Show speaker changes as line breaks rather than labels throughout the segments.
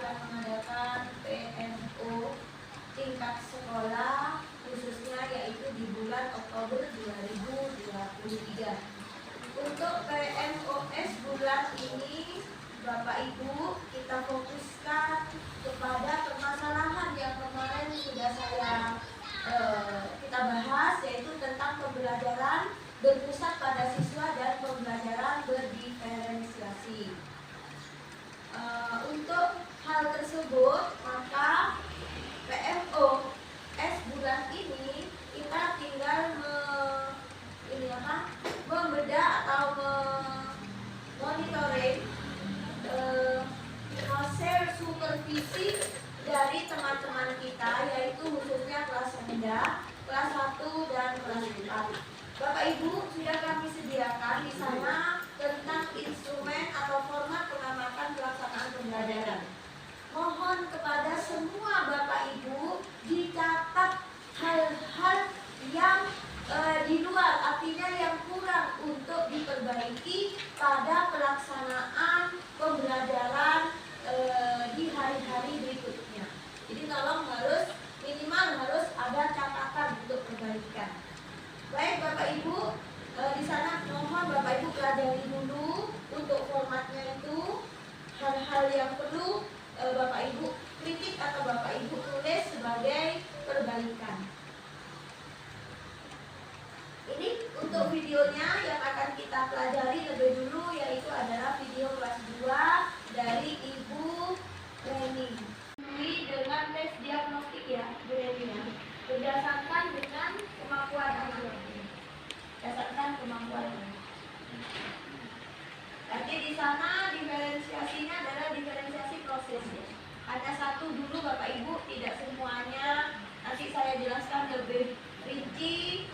akan mengadakan PMO tingkat sekolah khususnya yaitu di bulan Oktober 2023. Untuk PMOS bulan ini Bapak Ibu kita fokuskan kepada permasalahan yang kemarin sudah kita bahas, yaitu tentang pembelajaran berpusat pada siswa dan pembelajaran berdiferensiasi. Untuk hal tersebut maka PMOS bulan ini kita tinggal membedah atau monitoring hasil supervisi dari teman-teman kita, yaitu khususnya kelas rendah, kelas 1 dan kelas 4. Bapak Ibu sudah kami sediakan di sana tentang instrumen atau format pengamatan pelaksanaan pembelajaran. Mohon kepada semua Bapak Ibu dicatat hal-hal yang di luar, artinya yang kurang untuk diperbaiki pada pelaksanaan pembelajaran di hari-hari berikutnya. Jadi tolong minimal harus ada catatan untuk perbaikan. Baik Bapak Ibu, di sana mohon Bapak Ibu pelajari dulu untuk formatnya itu, hal-hal yang perlu Bapak Ibu kritik atau Bapak Ibu tulis sebagai perbaikan. Ini untuk videonya yang akan kita pelajari lebih dulu, yaitu adalah video kelas 2 dari Ibu Reni. Dengan tes diagnostik ya, Bu Reni ya. Berdasarkan dengan kemampuan Anda. Berdasarkan kemampuan Anda. Nanti di sana diferensiasinya adalah diferensiasi proses ya. Hanya satu dulu Bapak Ibu, tidak semuanya. Nanti saya jelaskan lebih rinci,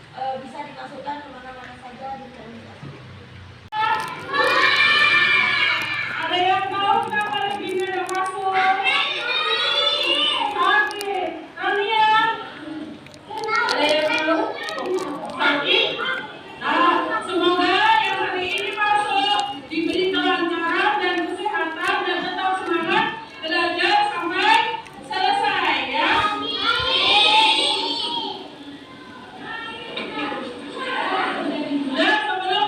bisa dimasukkan kemana-mana saja diferensiasi.
Ada yang tahu kenapa lebihnya udah masuk? Oke, kalian ada yang tahu? Sakit? Nah, semoga yang hari ini masuk diberi kelancaran dan kesehatan dan tetap semangat belajar sampai selesai ya. Dan sebelum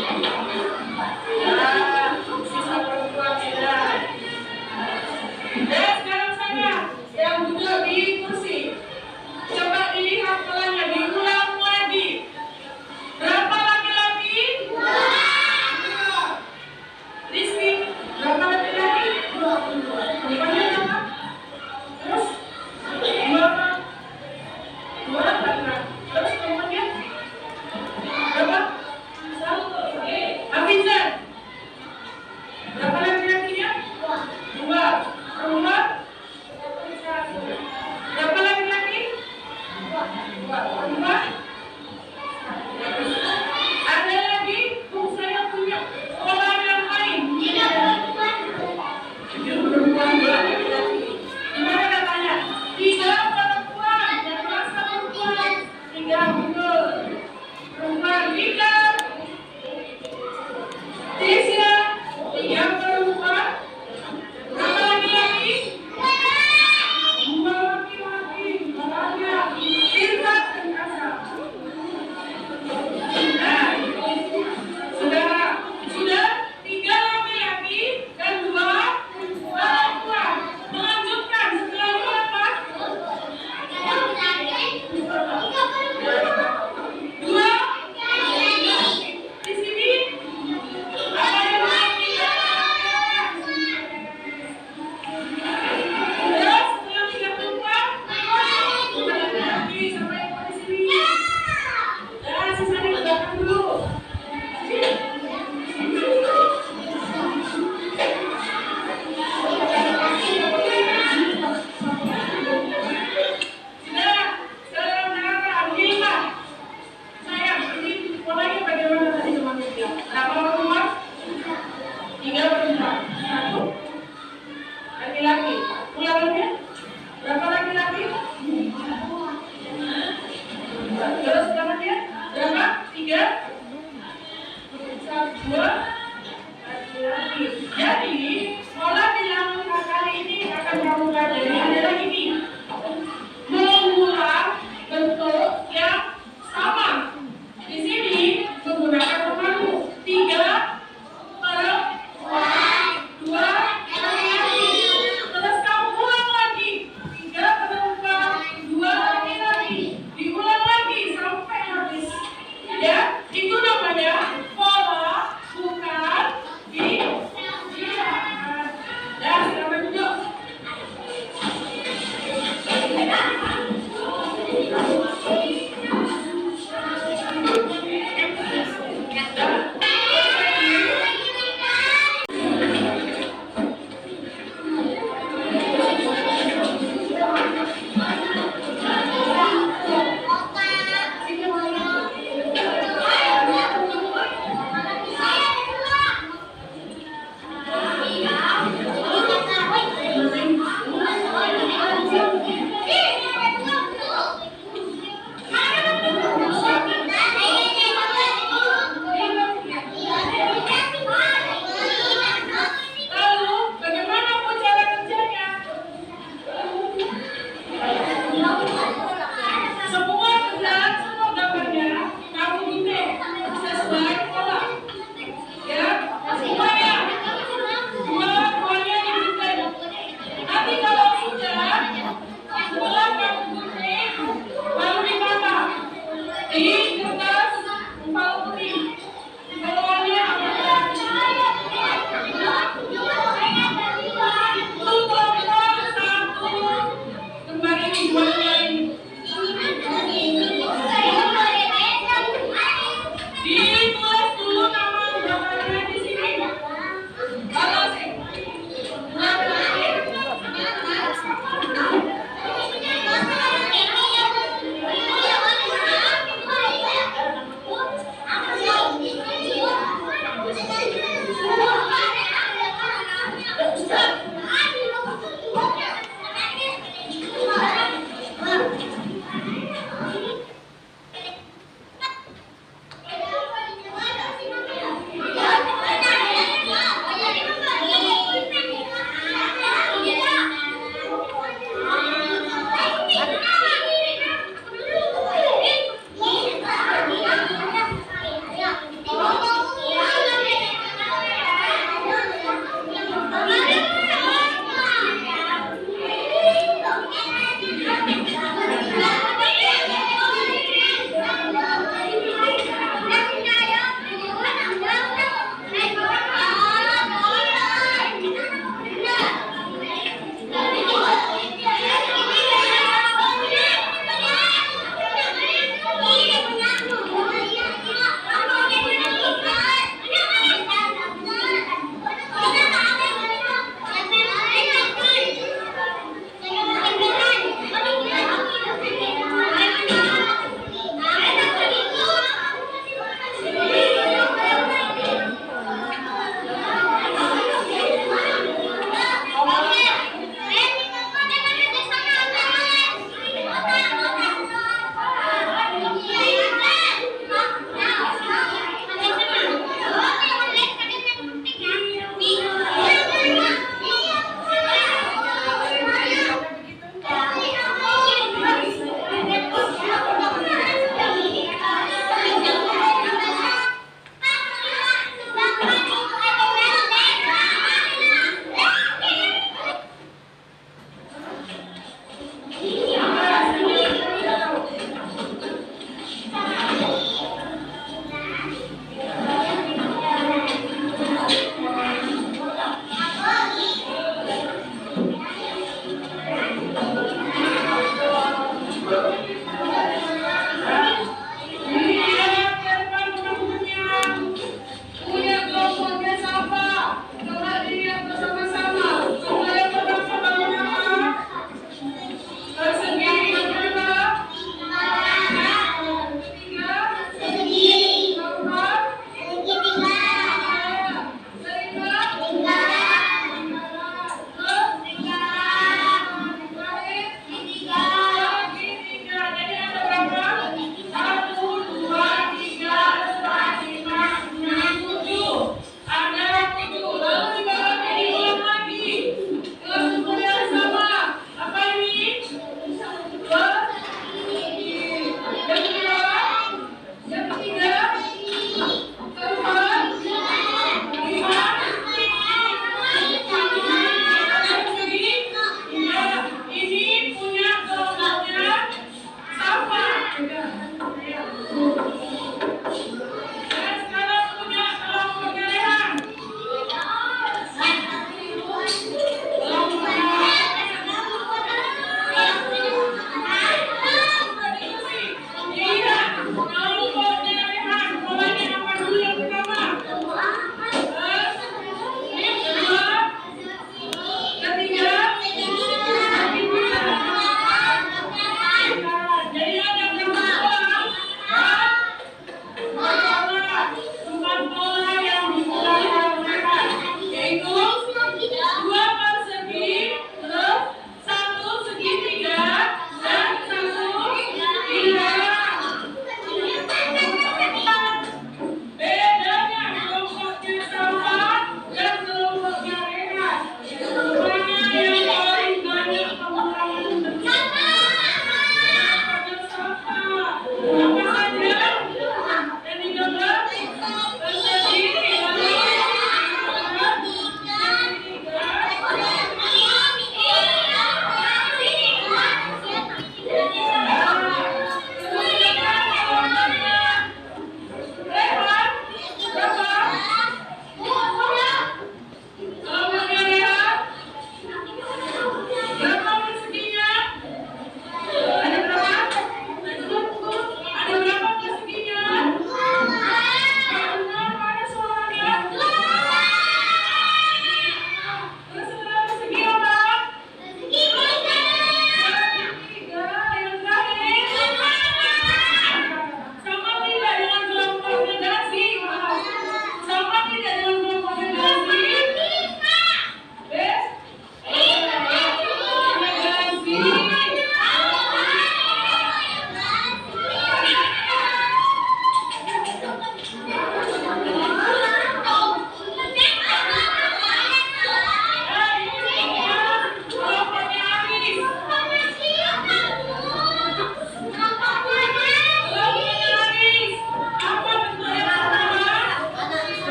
Nah, sisa perempuan sudah. Sekarang saya yang duduk di kursi. Coba dilihat polanya, diulang lagi. Berapa laki-laki? Dua. Rizky, berapa laki-laki? 22. Perempuannya berapa? Terus? Dua apa? Dua laki-laki. Terus perempuannya? Berapa? Satu. Abizar, berapa laki-lakinya? Dua. Perempuan? Berapa laki-laki? Dua. Perempuan? Ada lagi? Saya punya sekolah yang lain. Tiga perempuan. Gimana katanya? Tiga perempuan. Yang merasa perempuan. Tiga betul. Perempuan tiga. Tisha. Tiga perempuan. Berapa laki-laki? Dua laki-laki. Banyak. Irfan dan Asa. Nah, sudah tiga laki-laki dan dua perempuan. Melanjutkan setelah itu apa? Dua. Di sini apa yang laki? Terus setelah tiga perempuan, laki sampai di sini. Dan sisanya ke belakang dulu. Sudah, saudara Wilma. Saya ini polanya bagaimana tadi teman-teman? Berapa perempuan? Tiga perempuan. Satu laki-laki. Ulangannya? Berapa laki-laki? Terus ulangannya? Berapa? Tiga? Dua? Laki-laki. Jadi, pola dinamika kali ini akan kamu pelajari adalah ini. Mengulang bentuk yang sama. Di sini menggunakan pemandu. Tiga perempuan, dua laki-laki. Terus kamu ulang lagi. Tiga perempuan, dua laki-laki. Diulang lagi sampai habis. Ya, itu namanya pola bukan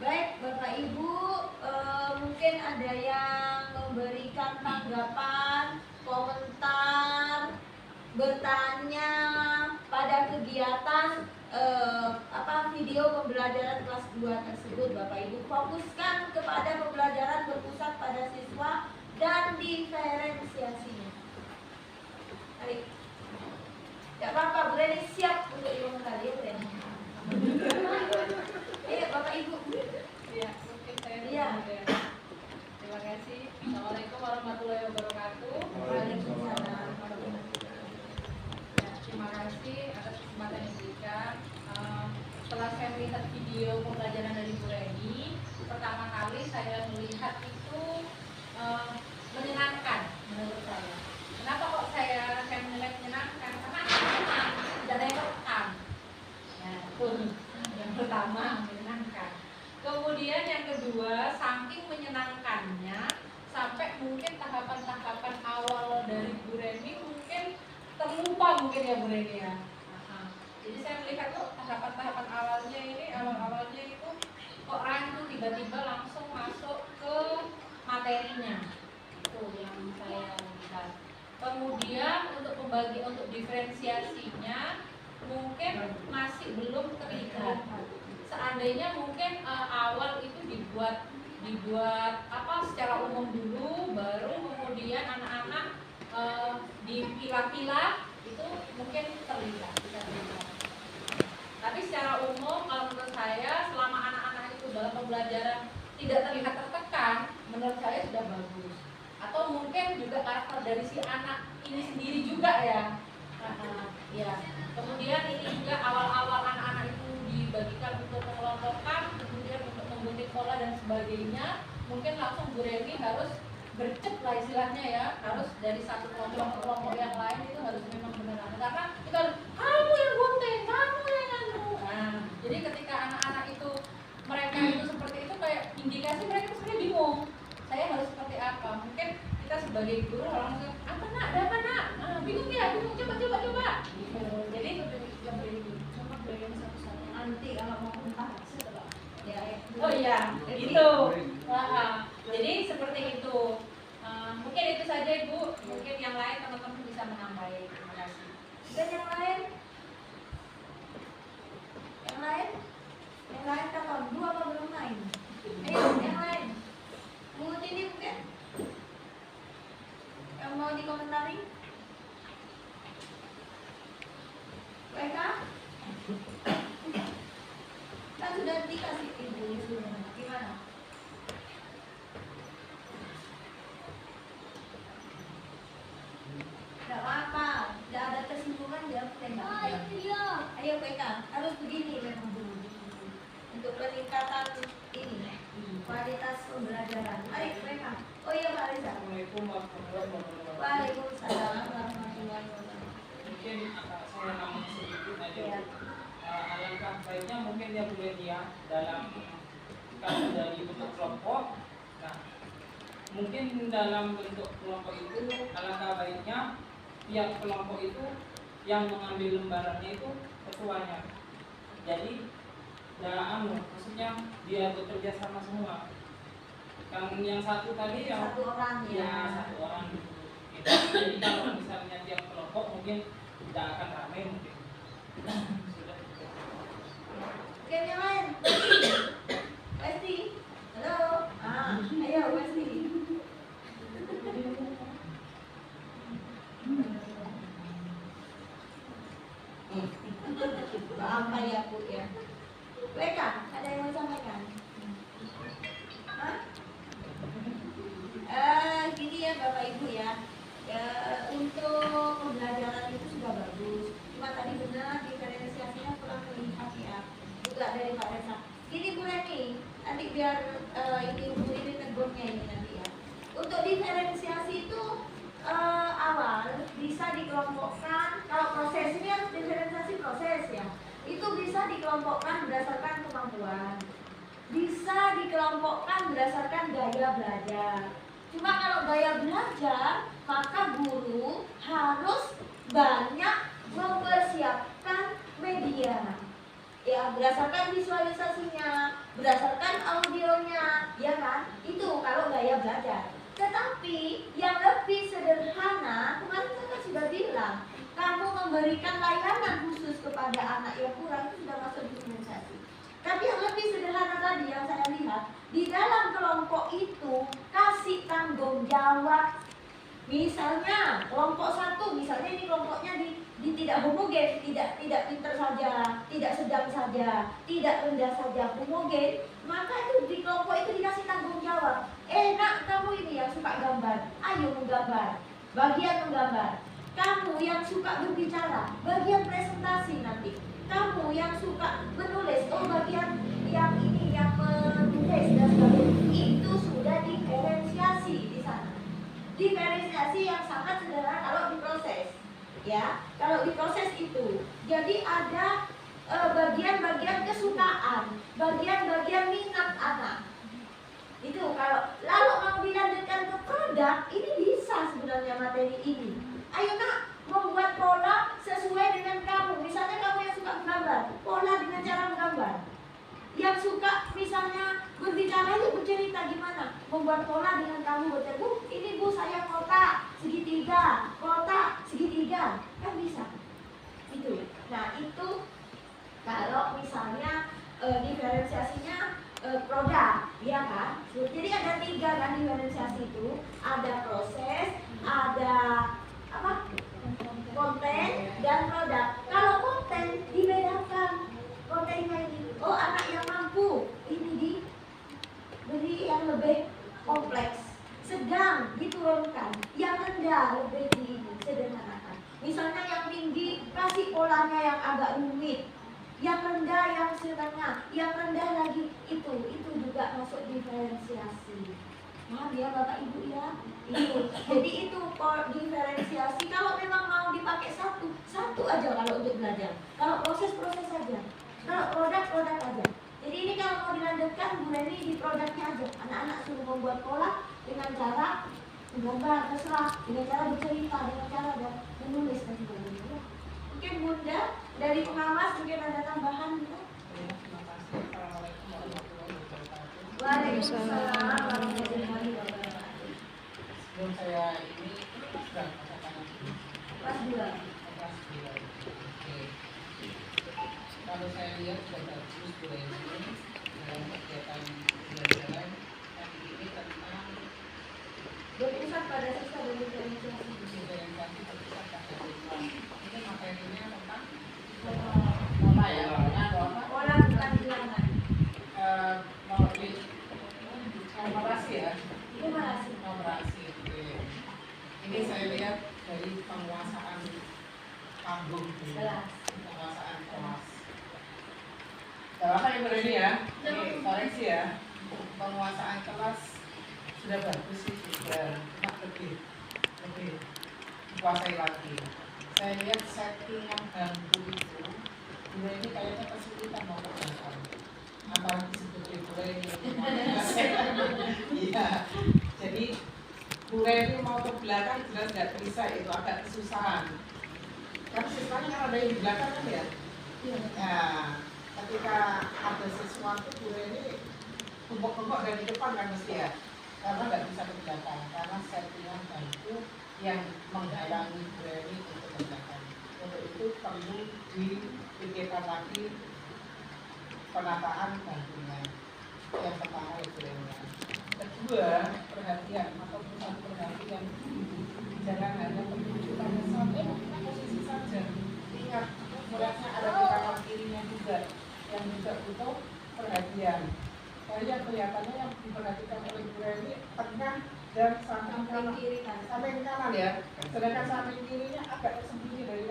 Baik, Bapak Ibu, mungkin ada yang memberikan tanggapan, komentar, bertanya pada kegiatan video pembelajaran kelas 2 tersebut. Bapak Ibu fokuskan kepada pembelajaran berpusat pada siswa dan diferensiasinya. Mari. Tidak apa-apa, boleh siap untuk dikomentari ya, boleh. Iya, Bapak Ibu.
Iya, mungkin saya
Iya.
Terima kasih. Assalamualaikum warahmatullahi wabarakatuh.
Waalaikumsalam.
Ya, terima kasih atas kesempatan yang diberikan. Setelah saya melihat video pembelajaran dari Bu Reni, pertama kali saya melihat itu menyenangkan menurut saya. Kenapa kok saya menilai menyenangkan? Karena tidak ada yang tertekan. Nah, itu yang pertama menyenangkan. Kemudian yang kedua, saking menyenangkannya sampai mungkin tahapan-tahapan awal dari Bu Reni mungkin terlupa mungkin ya Bu Reni ya. Jadi saya melihat kok tahapan-tahapan awalnya itu kok rancu tiba-tiba langsung masuk ke materinya. Itu yang saya lihat. Kemudian untuk diferensiasinya mungkin masih belum terlihat. Seandainya mungkin awal itu dibuat secara umum dulu, baru kemudian anak-anak dipilah-pilah, itu mungkin terlihat. Tapi secara umum kalau menurut saya selama anak-anak itu dalam pembelajaran tidak terlihat tertekan, menurut saya sudah bagus. Atau mungkin juga karakter dari si anak ini sendiri juga ya. Ya. Kemudian ini juga awal-awal anak-anak itu dibagikan untuk mengelompokkan, kemudian untuk membentuk pola dan sebagainya. Mungkin langsung Bu Reni harus gercep lah istilahnya ya, harus dari satu kelompok ke kelompok yang lain itu harus memang benar. Karena kita kamu yang gunting, kamu yang anu. Nah, jadi ketika anak-anak itu mereka itu seperti itu kayak indikasi mereka sebenarnya bingung. Saya harus seperti apa? Mungkin kita sebagai guru langsung apa nak, ada apa nak? Bingung ya, bingung coba. Gitu. Jadi yang coba berikan satu-satu nanti kalau mau entah setelah. Ya. Oh iya, gitu. Jadi seperti itu. Mungkin itu saja Ibu. Mungkin yang lain teman-teman bisa menambahi. Terima kasih.
Dan yang lain? Yang lain? Yang lain kapan? Dua apa belum main? Ayo, yang lain. Mengut ini mungkin? Yang mau dikomentari? Mereka? Kan sudah dikasih Ibu gimana? Tidak apa-apa, tidak ada kesimpulan dia tembak. Ayo PK, harus begini memang dulu untuk peningkatan ini kualitas pembelajaran. Ayo PK. Oh iya Pak Reza.
Assalamualaikum warahmatullahi wabarakatuh.
Waalaikumsalam warahmatullahi wabarakatuh.
Mungkin saya nambah sedikit aja.
Ya.
Alangkah baiknya mungkin dia boleh dia dalam kalau dari bentuk kelompok. Nah, mungkin dalam bentuk kelompok itu alangkah baiknya tiap kelompok itu yang mengambil lembarannya itu ketuanya. Jadi maksudnya dia bekerja sama semua. Yang satu tadi yang
Satu orang ya.
satu orang gitu. Jadi kalau misalnya tiap kelompok mungkin tidak akan ramai mungkin. Sudah.
Oke, yang lain. Westi. Halo. Ayo Westi. Apa ya Bu ya? Mereka, ada yang mau sampaikan? Hah? Gini ya Bapak Ibu ya. Untuk pembelajaran itu sudah bagus. Cuma tadi benar diferensiasinya kurang terlihat ya. Juga dari Pak Reza. Gini Bu Reni, nanti biar ini tegurnya ini nanti ya. Untuk diferensiasi itu awal bisa dikelompokkan. Kalau proses ini harus diferensiasi proses ya. Itu bisa dikelompokkan berdasarkan kemampuan. Bisa dikelompokkan berdasarkan gaya belajar. Cuma kalau gaya belajar, maka guru harus banyak mempersiapkan media. Ya, berdasarkan visualisasinya, berdasarkan audionya, ya kan? Itu kalau gaya belajar. Tetapi yang lebih sederhana, kemarin saya kan sudah bilang, kamu memberikan layanan khusus kepada anak yang kurang itu sudah masuk diferensiasi. Tapi yang lebih sederhana tadi yang saya lihat, di dalam kelompok itu kasih tanggung jawab. Misalnya kelompok 1, misalnya ini kelompoknya di tidak homogen, tidak pinter saja, tidak sedang saja, tidak rendah saja, homogen, maka itu di kelompok itu dikasih tanggung jawab. Nak, kamu ini yang suka gambar, ayo menggambar, bagian menggambar. Kamu yang suka berbicara, bagian presentasi nanti. Kamu yang suka menulis, bagian yang ini yang menulis dan sebagainya. Itu sudah diferensiasi di sana. Diferensiasi yang sangat sederhana kalau diproses, ya. Kalau diproses itu, jadi ada bagian-bagian kesukaan, bagian-bagian minat anak. Itu kalau lalu mau dilanjutkan ke produk, ini bisa sebenarnya materi ini. Ayo nak, membuat pola sesuai dengan kamu. Misalnya kamu yang suka menggambar, pola dengan cara menggambar. Yang suka misalnya berbicara itu bercerita gimana, membuat pola dengan kamu bercerita. Ini bu saya kotak segitiga, kan bisa. Itu. Nah itu kalau misalnya diferensiasinya produk, ya kan? Jadi ada 3 kan diferensiasi itu, ada proses, ada apa? Konten dan produk. Kalau konten dibedakan. Kontennya ini, anak yang mampu ini diberi yang lebih kompleks, sedang diturunkan, yang rendah lebih disederhanakan. Misalnya yang tinggi kasih polanya yang agak rumit, yang rendah yang sederhana, yang rendah lagi itu juga masuk diferensiasi. Maaf ya Bapak Ibu ya, itu. Jadi itu diferensiasi. Kalau memang mau dipakai satu aja kalau untuk belajar. Kalau proses saja. Kalau produk aja. Jadi ini kalau mau dilanjutkan, Bu Leni di produknya aja. Anak-anak suruh membuat pola dengan cara menggambar, terserah, dengan cara bercerita, dengan cara menulis dan sebagainya. Mungkin Bunda dari pengawas mungkin ada tambahan ya? Waalaikumsalam warahmatullahi wabarakatuh.
Sebelum saya ini sudah katakan
Kelas 2.
kelas 2. Oke. Kalau saya lihat sudah bagus Bu Leni dalam kegiatan pembelajaran yang ini tentang
Berpusat pada siswa dan diferensiasi.
diferensiasi terpusat pada siswa. Ini materinya tentang
Apa ya?
Pola bukan bilangan.
numerasi ya.
Terima kasih.
Numerasi. Oke. Ini saya lihat dari penguasaan panggung
Kelas.
penguasaan kelas. Gak apa ya Bu Leni ya? Ini koreksi ya. Penguasaan kelas sudah bagus sih, sudah lebih dikuasai lagi. Saya lihat settingan bangku itu, Bu Leni kayaknya kesulitan mau kerjakan. Apalagi sebetulnya Bu Leni. Iya. Jadi Bu Leni mau ke belakang jelas nggak bisa, itu agak kesusahan. Kan siswanya kan ada yang di belakang kan ya?
Iya.
Nah, ketika ada sesuatu Bu Leni tumpuk-tumpuk dari depan kan mesti ya, karena nggak bisa ke belakang karena settingan bangku yang menghalangi Bu Leni untuk ke belakang. Untuk itu perlu dipikirkan lagi penataan bangkunya. Yang pertama itu yang kedua, perhatian atau pusat perhatian, jangan hanya tertuju pada satu posisi saja. Ingat, muridnya ada di kanan kirinya juga yang juga butuh perhatian. Dari yang kelihatannya yang diperhatikan oleh Bu Leni tengah dan samping kanan, samping kanan ya. Sedangkan samping kirinya agak tersembunyi dari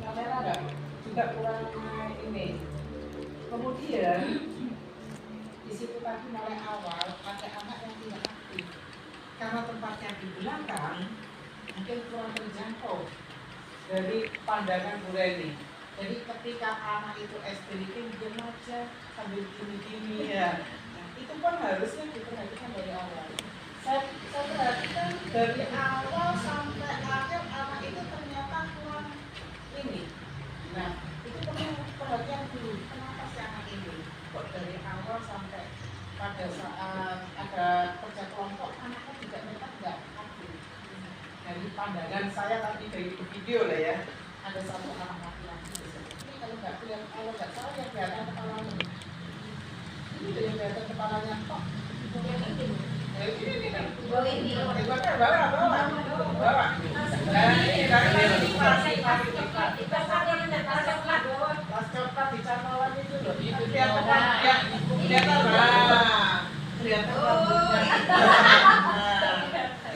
kamera enggak? Juga kurang ini. Kemudian di situ tadi mulai awal ada anak yang tidak aktif karena tempatnya di belakang mungkin kurang terjangkau dari pandangan Bu Leni. Jadi ketika anak itu SD diam aja sambil gini-gini ya, nah, itu pun harusnya diperhatikan dari awal. Saya perhatikan dari awal sampai akhir anak itu ternyata kurang ini. Nah, itu perlu perhatian Bu pada saat ada kerja kelompok anaknya juga mereka nggak aktif. Dari pandangan saya tadi dari video lah ya, ada satu anak laki-laki di sini. Ini kalau nggak salah yang kelihatan kepalanya. Ini yang kelihatan kepalanya kok. Ini.
Oh ini.
Bawa. Nah ini pas coklat di canolan itu loh. Itu kelihatan ya. Kelihatan rambutnya.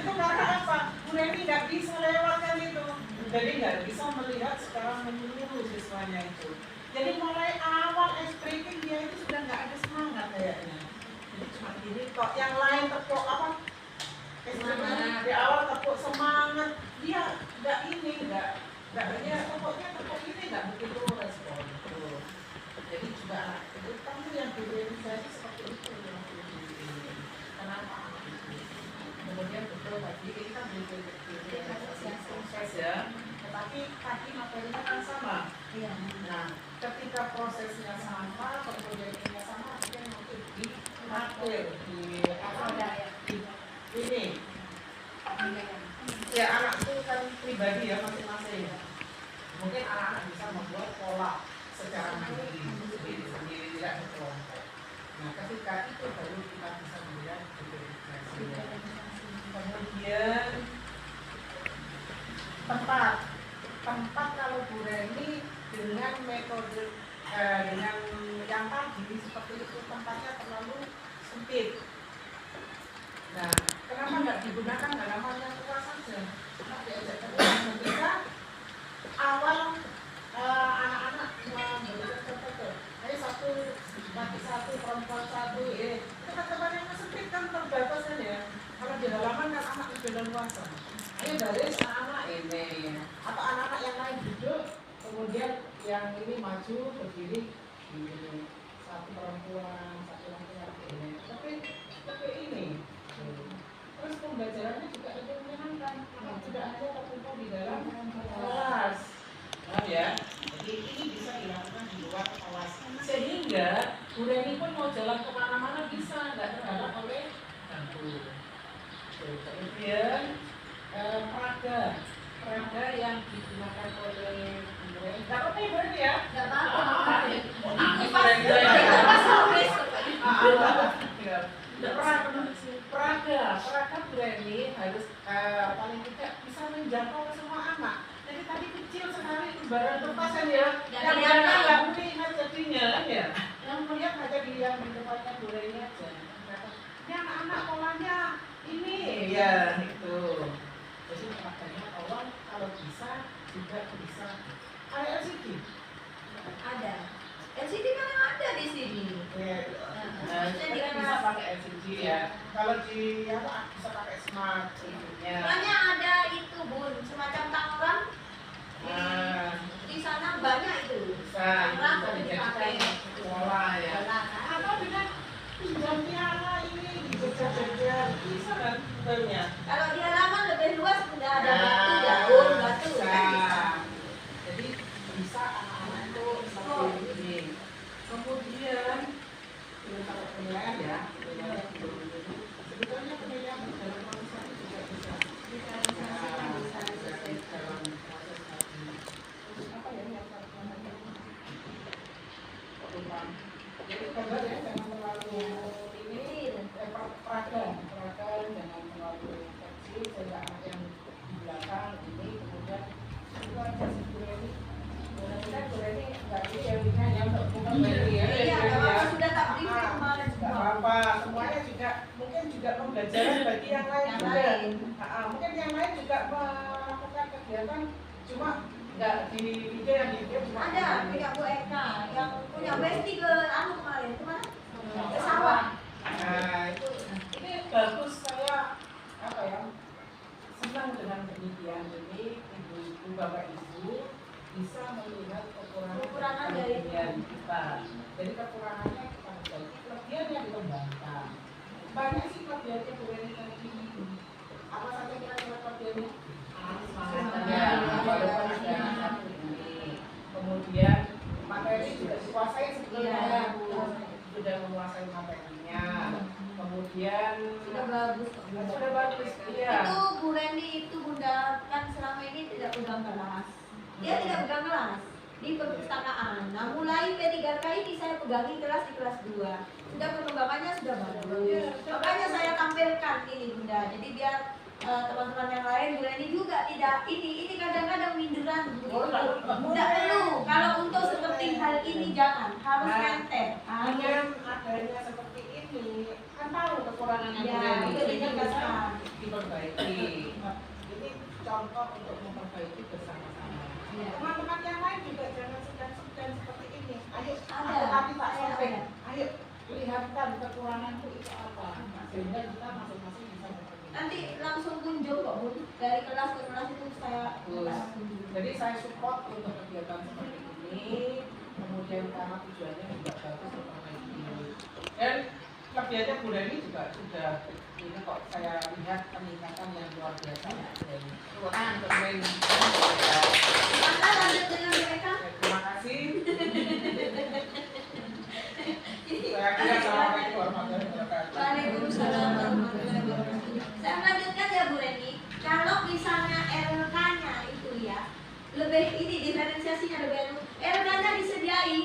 Itu karena apa? Bu Neni nggak bisa lewatkan itu. Jadi nggak bisa melihat secara menyeluruh siswanya itu. Jadi mulai awal breaking dia itu sudah nggak ada semangat kayaknya. Jadi cuma gini kok yang lain tepuk apa? Di awal tepuk semangat, dia nggak dia tepuk ini nggak begitu respon. Jadi juga itu kamu yang diferensiasi seperti itu yang kenapa anak itu. Kemudian betul tadi kita diferensiasi proses ya, tetapi tadi materinya kan sama. Nah, ketika prosesnya sama, kemudiannya sama, mungkin di materi di apa ini ya anak itu kan pribadi ya masing-masing. Mungkin anak-anak bisa membuat pola secara mandiri sendiri tidak berkelompok. Nah ketika itu baru kita bisa melihat diferensiasi. Kemudian tempat kalau Bu Reni dengan metode dengan yang tadi seperti itu tempatnya terlalu sempit. Nah, kenapa nggak digunakan halaman yang luas saja? Nah, diajak ketika awal anak-anak memberikan contoh, satu laki satu, perempuan satu, itu teman-teman yang sempit kan terbatas kan ya. Kalau di halaman kan anak sudah luasa. Ayo baris anak-anak ini, atau anak-anak yang lain duduk, kemudian yang ini maju berdiri, ini satu perempuan, satu laki-laki ini. Tapi ini. Terus pembelajarannya juga lebih menyenangkan, tidak hanya terkumpul di dalam kelas. Ya, jadi ini bisa dilakukan di luar kelas. Sehingga Bu Reni pun mau jalan kemana-mana bisa, nggak terhalang oleh bangku. Kemudian peraga yang digunakan oleh Bu Reni. Nggak apa-apa ya Bu Reni ya?
Nggak apa-apa.
Peraga Bu Reni harus paling tidak bisa menjangkau ke semua anak. Jadi tadi kecil sekali barang kertasan ya. Yang jangan nggak melihat jadinya kan ya. Yang melihat aja di yang di depannya Bu Reni aja. Ini anak-anak polanya ini ya itu. Jadi peraganya tolong kalau bisa juga bisa. Ada LCD?
Ada. LCD kan yang ada di sini.
Kita bisa pakai LCD ya. Kalau di apa bisa pakai smart TV-nya.
Makanya ada itu Bun, semacam tangan. Di sana banyak itu.
Bisa dijadikan pola ya. Atau dengan pinjam piala ini dibejar-bejar bisa kan tentunya.
Kalau di halaman lebih luas sudah ada batu, daun, batu kan bisa.
Jadi bisa anak-anak itu seperti ini. Kemudian kalau penilaian ya, sebetulnya penilaian dalam proses juga bisa. Dalam proses tadi. Apa ya yang namanya? Jadi gambar ya jangan terlalu ini peragan jangan terlalu kecil sehingga anak yang di belakang ini kemudian itu aja sih Bu Reni. Mudah-mudahan Bu Reni nggak ini yang ringan ya untuk bukan beli ya.
Iya, kalau sudah tak briefing kemarin
Nggak
juga.
apa-apa, semuanya juga mungkin juga pembelajaran bagi yang lain
Yang
juga.
lain.
Mungkin yang lain juga melakukan kegiatan cuma nggak di video yang di video cuma
Ada punya Bu Eka yang punya besti ke anu kemarin kemana? Ke sawah.
Nah itu ini bagus, saya apa ya senang dengan demikian. Jadi ibu-ibu bapak ibu bisa melihat kekurangan
dari
kita. Jadi kekurangannya kita perbaiki, kelebihannya dikembangkan. Banyak sih kelebihannya Bu Reni tadi. Apa saja kira-kira kelebihannya? Semangatnya, walaupun ada satu ini. Kemudian materi juga dikuasai sebetulnya. Sudah menguasai materinya. kemudian
Sudah bagus kok.
sudah bagus, iya.
Itu Bu Reni itu Bunda kan selama ini tidak pegang kelas. Dia tidak pegang kelas di perpustakaan. Nah mulai P3K ini saya pegangi kelas di kelas 2. Sudah perkembangannya sudah bagus. Makanya saya tampilkan ini Bunda. Jadi biar teman-teman yang lain Bu Reni juga tidak ini kadang-kadang minderan begitu. Tidak perlu. Kalau untuk seperti hal ini jangan harus maintain.
Dengan adanya seperti ini, kan tahu kekurangannya
Ya,
Bu Reni.
untuk
Ini kan
dijelaskan.
diperbaiki. Ini contoh untuk memperbaiki bersama-sama.
Ya.
Teman-teman yang lain juga jangan segan-segan seperti ini. Ayo,
Ada.
hati Pak
Saya
Sopeng.
ada.
Ayo, lihatkan kekuranganku itu apa. Sehingga kita masing-masing bisa memperbaiki.
Nanti langsung kunjung kok Bun. Dari kelas ke kelas itu saya kunjung.
Jadi saya support untuk kegiatan seperti ini. Kemudian karena tujuannya juga bagus memperbaiki. Dan kegiatan Bu Reni juga sudah ini kok saya lihat peningkatan yang luar biasa dari ruangan bermain.
Mana lanjut dengan mereka?
Terima kasih. Saya kira assalamualaikum warahmatullahi wabarakatuh.
Waalaikumsalam warahmatullahi wabarakatuh. Saya melanjutkan ya Bu Reni. Kalau misalnya RK-nya itu ya lebih ini diferensiasinya lebih RK-nya disediai.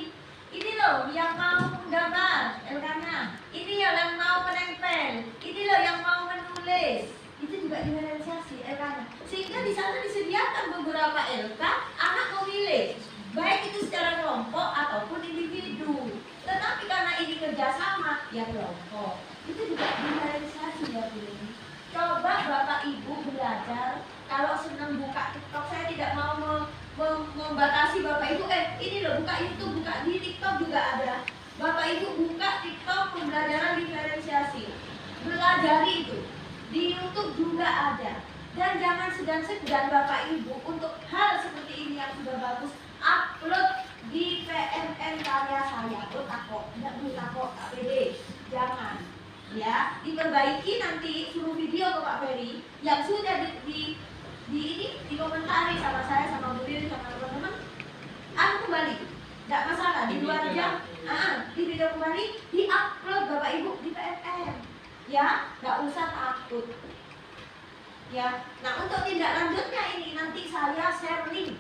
Ini loh yang mau gambar RK-nya. Ini yang mau menempel. Ini loh yang mau menulis. Itu juga diferensiasi RK-nya. Sehingga di sana disediakan beberapa RK, anak memilih baik itu secara kelompok ataupun individu. Tetapi karena ini kerjasama, ya kelompok. Itu juga diferensiasi ya Bu Reni. Coba Bapak Ibu belajar. Kalau senang buka TikTok, saya tidak mau membatasi Bapak Ibu. Ini loh buka YouTube, buka di TikTok juga ada. Bapak Ibu buka TikTok pembelajaran diferensiasi. Belajari itu. Di YouTube juga ada. Dan jangan segan-segan Bapak Ibu untuk hal seperti ini yang sudah bagus upload di PMN karya saya. Upload aku, tidak bisa kok APD. Jangan. Ya, diperbaiki nanti suruh video ke Pak Ferry yang sudah dikomentari sama saya, sama Bu Riri, sama teman-teman. Aku kembali, tidak masalah di luar jam. Di video kembali, di-upload Bapak Ibu di PMN. Ya, nggak usah takut. Ya, nah untuk tindak lanjutnya ini nanti saya share link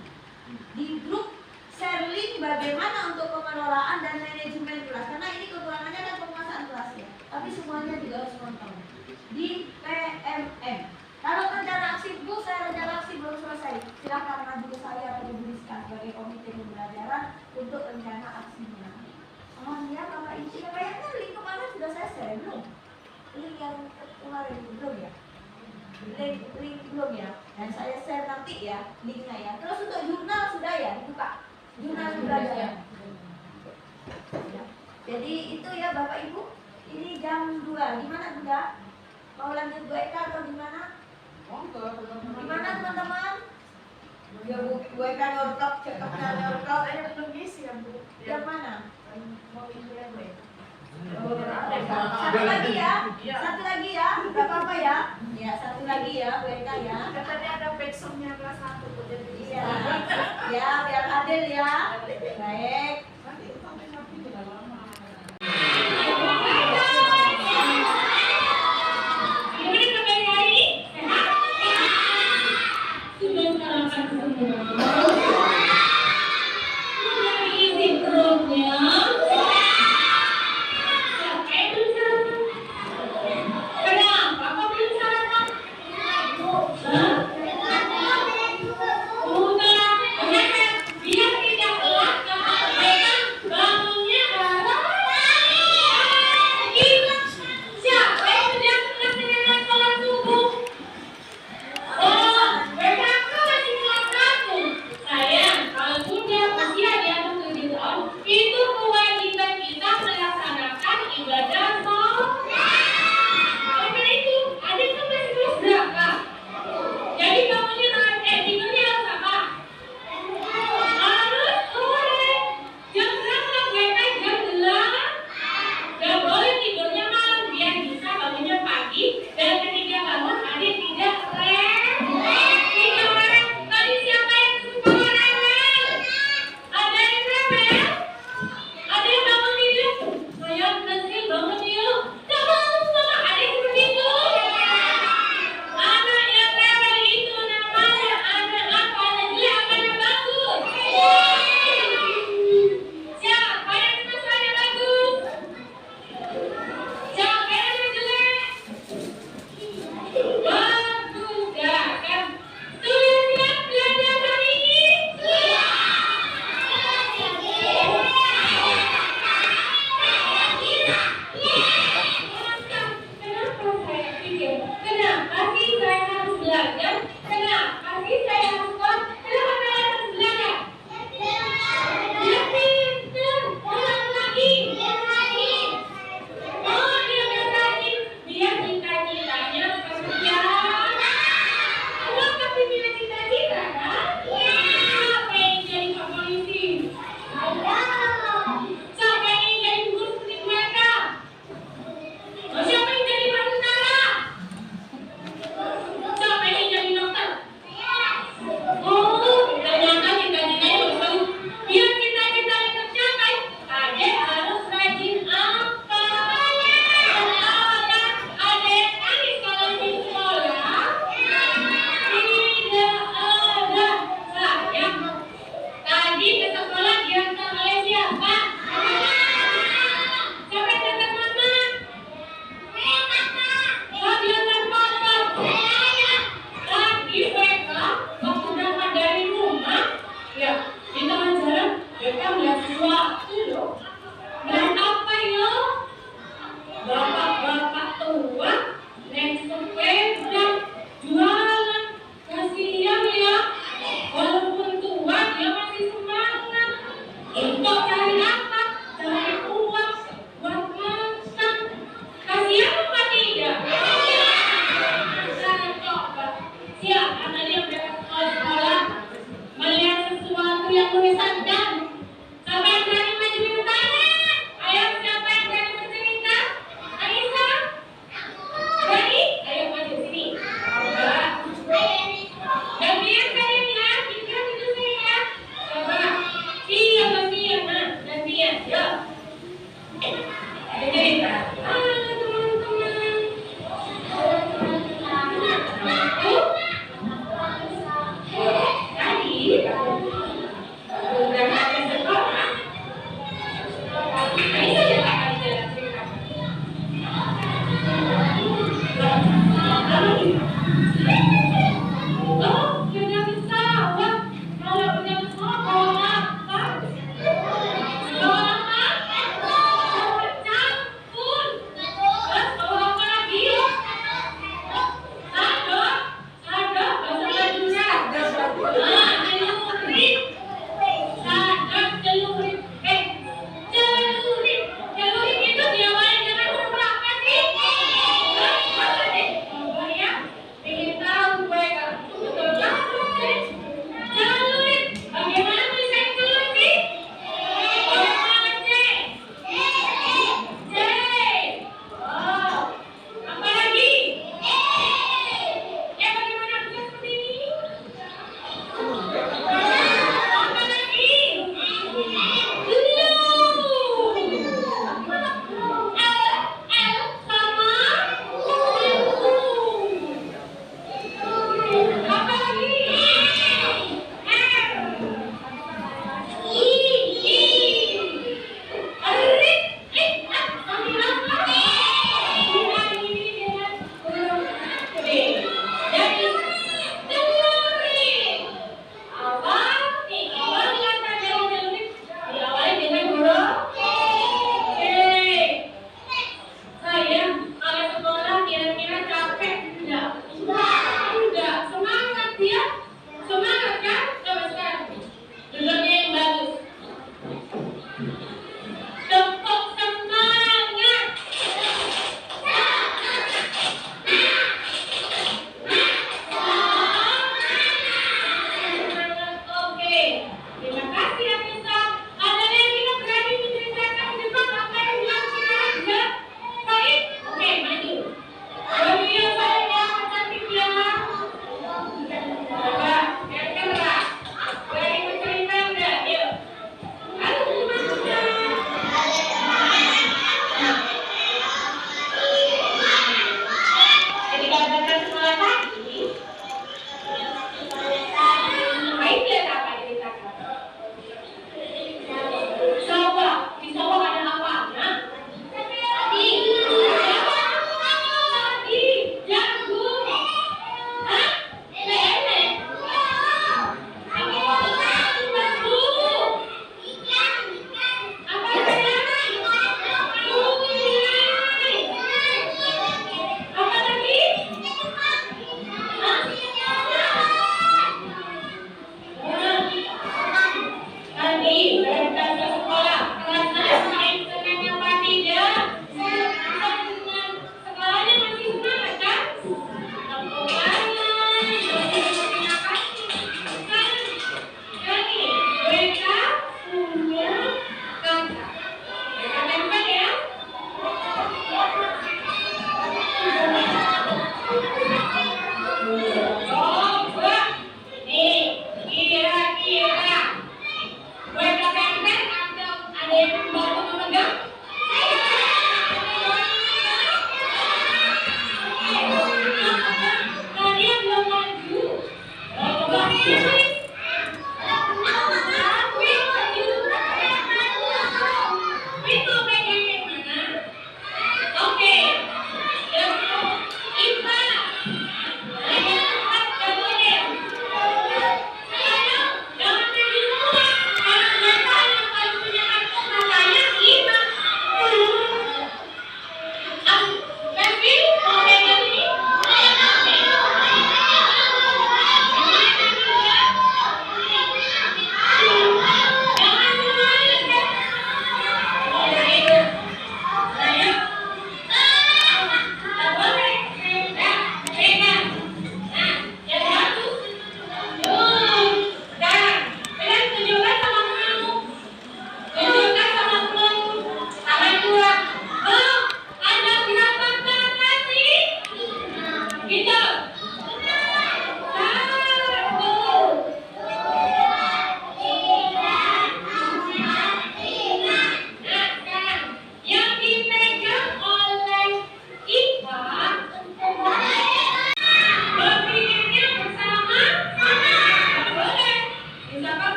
di grup, share link bagaimana untuk pengelolaan dan manajemen kelas. Karena ini kekurangannya dan penguasaan kelas ya. Tapi semuanya juga harus nonton di PMN. Kalau rencana aksi Bu, saya rencana aksi belum selesai. Silakan maju ke saya atau Bu Rizka sebagai komite pembelajaran untuk rencana aksinya. Oh iya Bapak Ibu, kayaknya link kemarin sudah saya share belum? Link yang kemarin belum ya? Link belum ya? Dan saya share nanti ya linknya ya. Terus untuk jurnal sudah ya dibuka? Jurnal pembelajaran. Ya. Jadi itu ya Bapak Ibu. Ini jam 2. Gimana Bunda? Mau lanjut gue atau gimana? Gimana teman-teman? Ya Bu Eka nyortok, cekapnya nyortok.
Saya belum ngisi ya Bu.
Yang mana?
Mau itu ya Bu.
Satu lagi ya, satu lagi ya, nggak apa-apa ya. Ya satu lagi ya, Bu Eka ya.
Katanya ada backsongnya kelas 1 Bu. Jadi
Iya, ya biar adil ya. Baik.
Bukan, dia tidak telat karena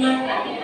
kalimatnya.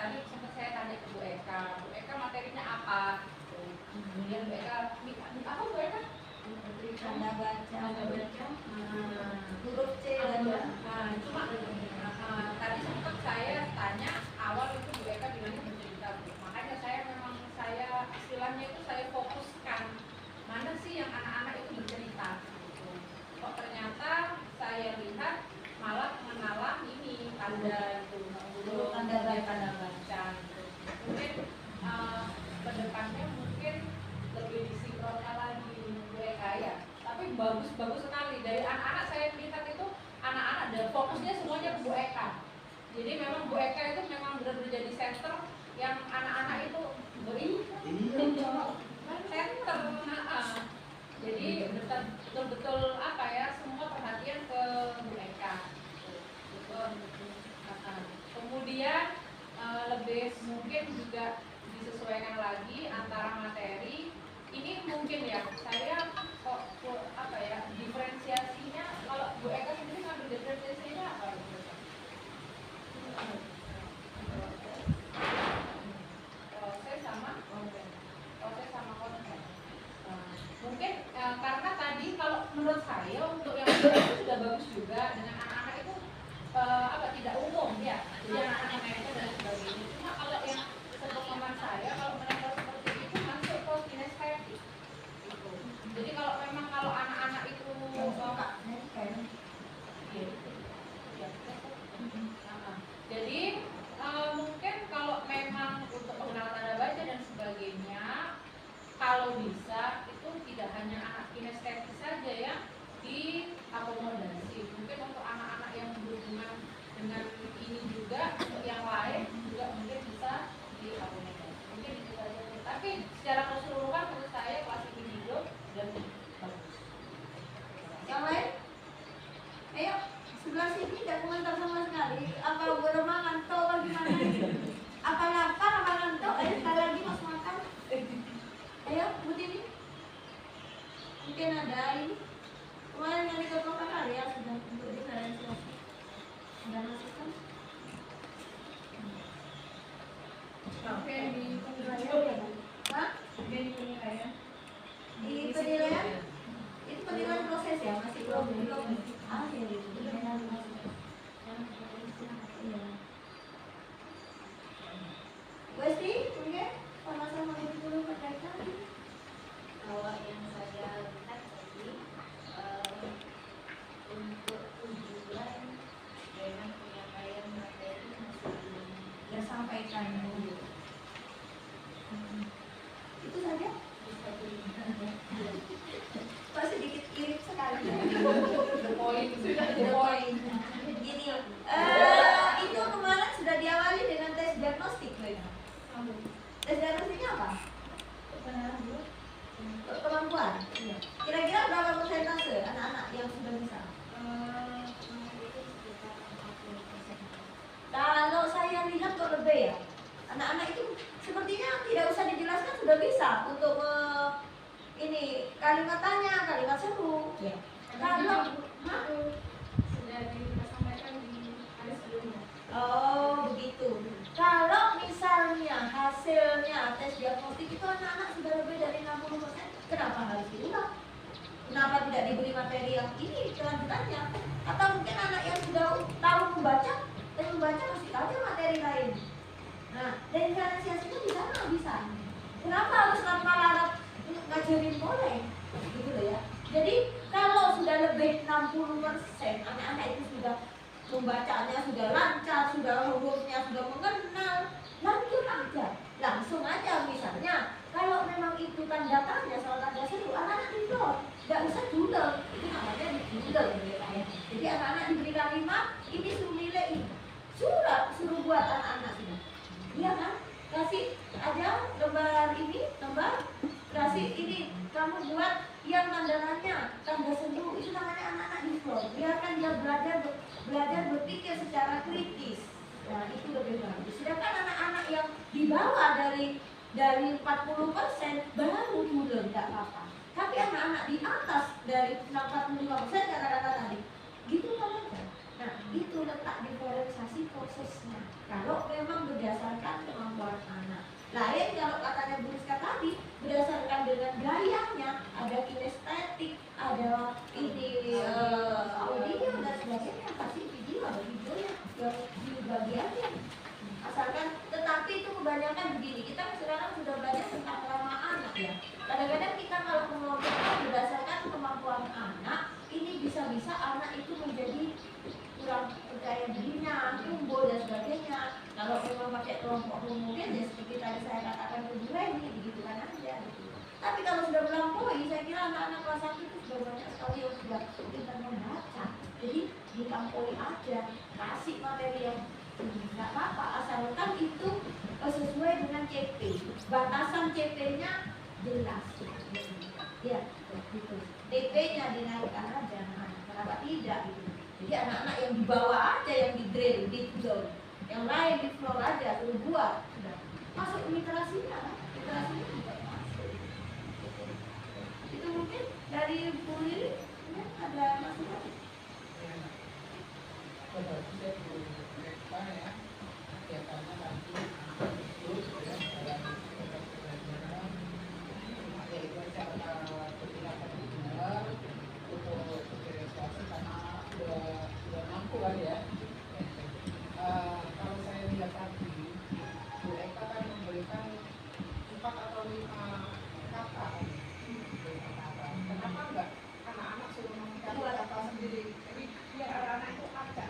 tadi sempat saya tanya ke Bu Eka materinya apa? Gitu. Kemudian Bu Eka, apa Bu Eka?
Tanda baca, huruf C dan
Cuma tadi sempat saya tanya awal itu Bu Eka bilangnya bercerita, Bu. Makanya saya istilahnya itu saya fokuskan mana sih yang anak-anak itu bercerita. Gitu. Kok ternyata saya lihat malah mengenal ini tanda itu,
tanda
baca. Gitu. Mungkin kedepannya mungkin lebih disinkronkan lagi Bu Eka ya. Tapi bagus sekali dari anak-anak saya lihat itu anak-anak dan fokusnya semuanya ke Bu Eka. Jadi memang Bu Eka itu memang benar-benar jadi center yang anak-anak itu center. Jadi betul-betul apa ya, semua perhatian ke Bu Eka. Kemudian lebih mungkin juga disesuaikan lagi antara materi. Ini mungkin ya, saya kok apa ya, diferensiasinya kalau Bu Eka sendiri ngambil diferensiasinya apa? Proses sama konten. Mungkin karena tadi kalau menurut saya untuk yang itu sudah bagus juga dengan anak-anak itu tidak umum ya. Jadi anak-anak mereka dan sebagainya. Cuma kalau yang sepengalaman saya, kalau mereka seperti itu masuk ke kinestetik. Gitu. Jadi kalau memang kalau anak-anak itu jadi mungkin kalau memang untuk pengenalan tanda baca dan sebagainya, kalau bisa itu tidak hanya anak kinestetis saja ya diakomodasi. Mungkin untuk anak-anak yang berhubungan dengan ini juga, untuk yang lain juga mungkin bisa diakomodasi. Mungkin itu saja. Tapi secara keseluruhan menurut saya kelas ini hidup dan bagus.
Yang lain? Ayo, sebelah sini tidak komentar sama sekali. Apa beremang ngantuk atau gimana? Apa lapar, apa ngantuk? Ayo sekali lagi mas makan. Ayo, Bu Tini. Mungkin ada ini. Kemarin yang dikeluarkan kali ya sudah untuk diferensiasi. Ada masukan?
Oke, di penilaian ya Bu.
Hah?
Oke, di penilaian.
Di penilaian? Itu penilaian proses ya, masih belum akhir itu. Penilaian proses. Iya. Westi, oke? Sama-sama dulu pendekatan.
Kalau yang saya lihat tadi untuk tujuan dengan penyampaian materi masih belum
Ya sampaikan dulu. Itu saja?
bisa dilihat.
Kok sedikit irit sekali?
The point sudah the
The
point.
point. Gini, itu kemarin sudah diawali dengan tes diagnostik, loh. Tes diagnostiknya apa? Kemampuan. Kira-kira berapa persentase anak-anak yang sudah bisa? Kalau saya lihat kok lebih ya, anak-anak itu sepertinya tidak usah dijelaskan sudah bisa untuk ini kalimat tanya, kalimat seru.
Ya.
Kalau
Sudah disampaikan di hari sebelumnya.
oh begitu. Kalau misalnya hasilnya tes diagnostik itu anak-anak sudah lebih dari 60%, kenapa harus diulang? Kenapa tidak diberi materi yang ini kelanjutannya? Atau mungkin anak yang sudah tahu membaca, dan membaca masih aja materi lain. Nah, diferensiasinya di sana bisa. Kenapa harus tanpa larat ngajarin boleh? Gitu loh ya. Jadi kalau sudah lebih 60% anak-anak itu sudah membacanya sudah lancar, sudah hurufnya sudah mengenal, lanjut aja, langsung aja. Misalnya kalau memang itu tanda tanya soal tanda seru, anak-anak didor, nggak usah dudel, itu namanya didudel ya. Jadi anak-anak diberi kalimat, ini suruh nilai ini, suruh buat anak-anak ini, iya kan? Kasih aja lembar ini, kasih ini, kamu buat yang tanda nanya, tanda seru, itu namanya anak-anak didor. Biarkan dia belajar berpikir secara kritis. Nah, itu lebih bagus. Sedangkan anak-anak yang di bawah dari 40% baru dulu tidak apa-apa. Tapi anak-anak di atas dari 45% kata-kata tadi, gitu kan aja. Nah, itu letak diferensiasi prosesnya. Kalau memang berdasarkan kelompoknya. Kalau memang pakai kelompok homogen ya seperti tadi saya katakan ke Bu Reni, begitu kan aja gitu. Tapi kalau sudah melampaui, saya kira anak-anak kelas 1 itu sudah banyak sekali yang sudah pintar membaca. Jadi dilampaui aja, kasih materi yang nggak apa-apa, asalkan itu sesuai dengan CP. Batasan CP-nya jelas. Ya, gitu. TP-nya dinaikkan aja, kenapa tidak gitu. Jadi anak-anak yang dibawa aja, yang di drill, di zone, yang lain di floor aja, suruh buat, sudah masuk ke literasinya, literasinya juga masuk. Itu mungkin dari Bu Lili ya, ada masukan?
Kalau saya lihat tadi, Bu Eka kan memberikan 4 atau 5 kata. Kenapa enggak anak-anak suruh mencari kata sendiri? Jadi biar anak-anak itu acak.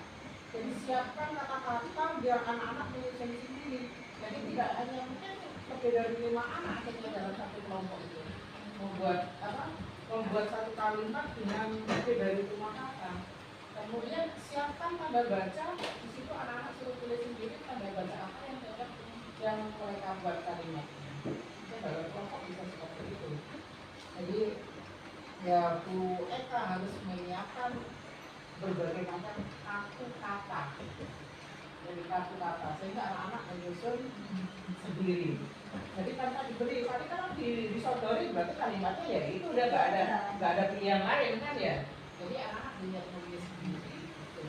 Jadi siapkan kata-kata biar anak-anak menyusun sendiri. Jadi tidak hanya mungkin lebih dari 5 anak kita dalam satu kelompok itu membuat satu kalimat dengan lebih dari 5 kata. Kemudian siapkan tanda baca, di situ anak-anak suruh tulis sendiri tanda baca apa yang cocok yang mereka buat kalimatnya. Itu dalam kelompok bisa seperti itu. Jadi ya Bu Eka harus menyiapkan berbagai macam kartu kata. Jadi kartu kata sehingga anak-anak menyusun sendiri. Jadi tanpa diberi, tadi kalau disodori berarti kalimatnya ya itu udah nggak ada pilihan lain kan ya. Jadi anak-anak bisa menulis sendiri. Gitu.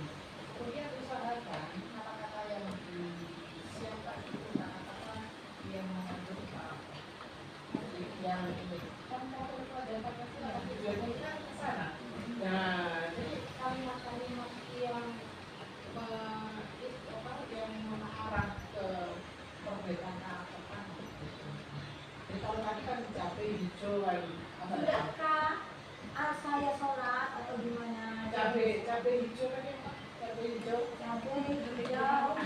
Kemudian usahakan kata-kata yang disiapkan itu kata-kata yang mengandung apa? Yang kan kalau pelajaran Pancasila tujuannya itu kan ke sana. Nah, jadi kalimat-kalimat yang yang mengarah ke perbedaan keagamaan. Jadi kalau tadi kan cabai hijau kan apa ya?
Sudahkah saya sholat atau gimana?
Cabai hijau kan ya? Cabai hijau.
Cabai hijau.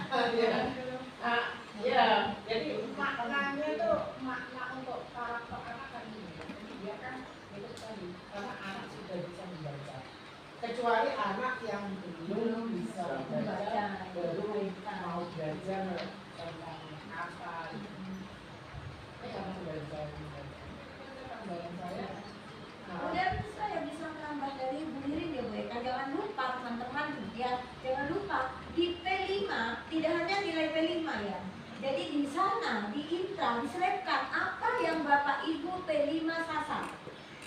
Ya, jadi maknanya tuh makna untuk karakter anak kan ini. Dia kan itu tadi karena anak sudah bisa membaca. Kecuali anak yang belum bisa membaca, baru mau belajar tentang apa. Karena sudah bisa membaca. Itu tambahan saya.
Kemudian saya bisa menambah dari Bu Lirin ya Bu Eka, jangan lupa teman-teman ya, jangan lupa di P5 tidak hanya nilai P5 ya. Jadi di sana di intra diselipkan apa yang Bapak Ibu P5 sasar.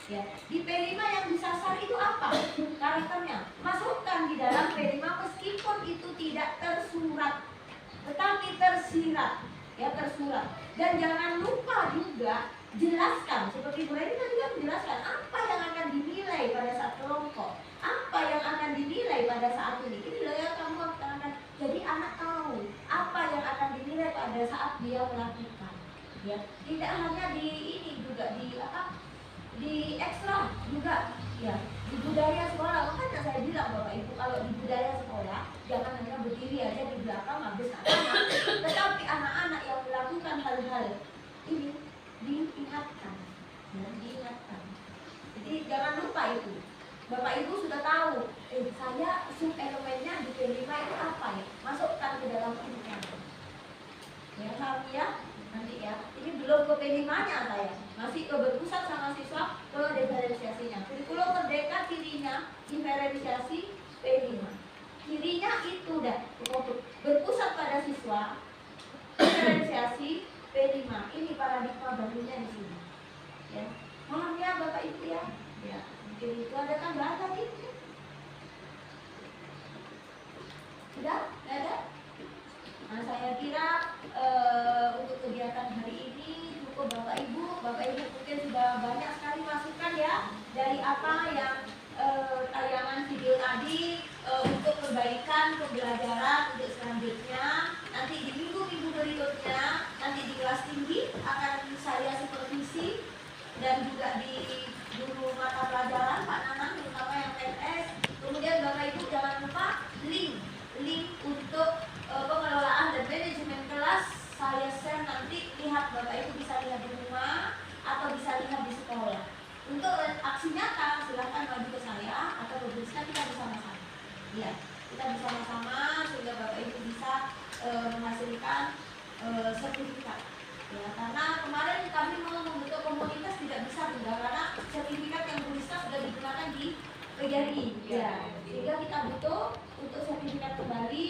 Ya, di P5 yang disasar itu apa karakternya? Masukkan di dalam P5 meskipun itu tidak tersurat, tetapi tersirat, ya tersurat. Dan jangan lupa juga jelaskan, seperti Bu Reni tadi kan menjelaskan apa yang akan dinilai pada saat kelompok, apa yang akan dinilai pada saat ini. Ini loh yang kamu akan, jadi anak tahu apa yang akan dinilai pada saat dia melakukan. Ya, tidak hanya di ini juga di apa? Di ekstra juga ya di budaya sekolah. Makanya saya bilang Bapak Ibu, kalau di budaya sekolah jangan hanya berdiri aja di belakang habis anak-anak, tetapi anak-anak yang melakukan hal-hal ini diingatkan ya, diingatkan. Jadi jangan lupa itu. Bapak Ibu sudah tahu saya sub elemennya di P5 itu apa ya, masukkan ke dalam ini ya kami ya nanti ya. Ini belum ke P5 nya saya, masih ke berpusat sama siswa ke diferensiasinya. Kurikulum merdeka kirinya diferensiasi P5, kirinya itu dah berpusat pada siswa, diferensiasi P5. Ini paradigma barunya di sini ya. Mohon ya Bapak Ibu ya. Ya, mungkin itu ada tambahan lagi? Sudah? Tidak ada? Nah, saya kira untuk kegiatan hari ini cukup Bapak Ibu. Bapak Ibu mungkin sudah banyak sekali masukan ya dari apa yang tayangan video tadi untuk perbaikan pembelajaran untuk selanjutnya. Nanti di minggu-minggu berikutnya, nanti di kelas tinggi akan saya supervisi dan juga di guru mata pelajaran Pak Nanang terutama yang PNS. Kemudian Bapak Ibu jangan lupa link untuk pengelolaan dan Bapak Ibu bisa lihat di rumah atau bisa lihat di sekolah. Untuk aksi nyata silahkan maju ke saya atau ke Bu Rizka, kita bersama-sama. Iya, kita bersama-sama sehingga Bapak Ibu bisa menghasilkan sertifikat. Ya, karena kemarin kami mau membentuk komunitas tidak bisa juga karena sertifikat yang Bu Rizka sudah digunakan di PGRI. Ya, sehingga kita butuh untuk sertifikat kembali